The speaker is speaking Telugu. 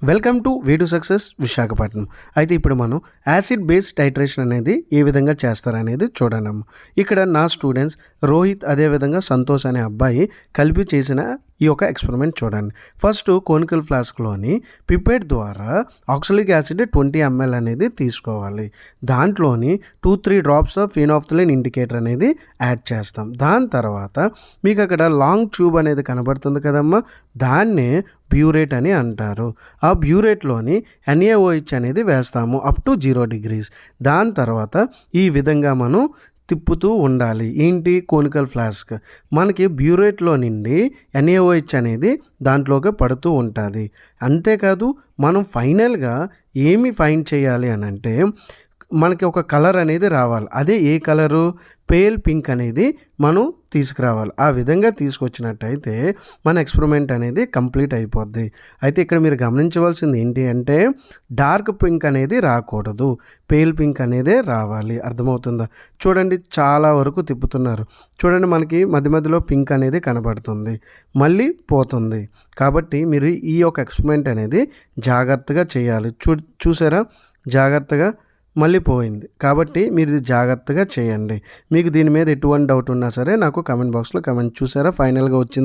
Welcome to way to success Visakhapatnam. అయితే ఇప్పుడు మనం యాసిడ్ బేస్ టైట్రేషన్ అనేది ఏ విధంగా చేస్తారనేది చూడనము. ఇక్కడ నా స్టూడెంట్స్ రోహిత్ అదేవిధంగా సంతోష్ అనే అబ్బాయి కలిపి చేసిన ఈ యొక్క ఎక్స్పెరిమెంట్ చూడండి. ఫస్ట్ కోనికల్ ఫ్లాస్క్లోని పిపెట్ ద్వారా ఆక్సాలిక్ యాసిడ్ 20 ml అనేది తీసుకోవాలి. దాంట్లోని 2-3 డ్రాప్స్ ఆఫ్ ఫినాఫ్థలిన్ ఇండికేటర్ అనేది యాడ్ చేస్తాం. దాని తర్వాత మీకు అక్కడ లాంగ్ ట్యూబ్ అనేది కనబడుతుంది కదమ్మా, దాన్నే బ్యూరేట్ అని అంటారు. ఆ బ్యూరేట్లోని NaOH అనేది వేస్తాము అప్ టు 0 degrees. దాని తర్వాత ఈ విధంగా మనం తిప్పుతూ ఉండాలి. ఏంటి కోనికల్ ఫ్లాస్క్ మనకి బ్యూరేట్లో నుండి NaOH అనేది దాంట్లోకి పడుతూ ఉంటుంది. అంతేకాదు మనం ఫైనల్గా ఏమి ఫైండ్ చేయాలి అని అంటే మనకి ఒక కలర్ అనేది రావాలి. అదే ఏ కలరు? పేల్ పింక్ అనేది మనం తీసుకురావాలి. ఆ విధంగా తీసుకొచ్చినట్టయితే మన ఎక్స్పెరిమెంట్ అనేది కంప్లీట్ అయిపోద్ది. అయితే ఇక్కడ మీరు గమనించవలసింది ఏంటి అంటే డార్క్ పింక్ అనేది రాకూడదు, పేల్ పింక్ అనేదే రావాలి. అర్థమవుతుందా? చూడండి, చాలా వరకు తిప్పుతున్నారు. చూడండి, మనకి మధ్య మధ్యలో పింక్ అనేది కనబడుతుంది, మళ్ళీ పోతుంది. కాబట్టి మీరు ఈ యొక్క ఎక్స్పెరిమెంట్ అనేది జాగ్రత్తగా చేయాలి. చూసారా, జాగ్రత్తగా మళ్ళీ పోయింది. కాబట్టి మీరు ఇది జాగ్రత్తగా చేయండి. మీకు దీని మీద ఎటువంటి డౌట్ ఉన్నా సరే నాకు కమెంట్ బాక్స్లో కమెంట్. చూసారా, ఫైనల్గా వచ్చింది.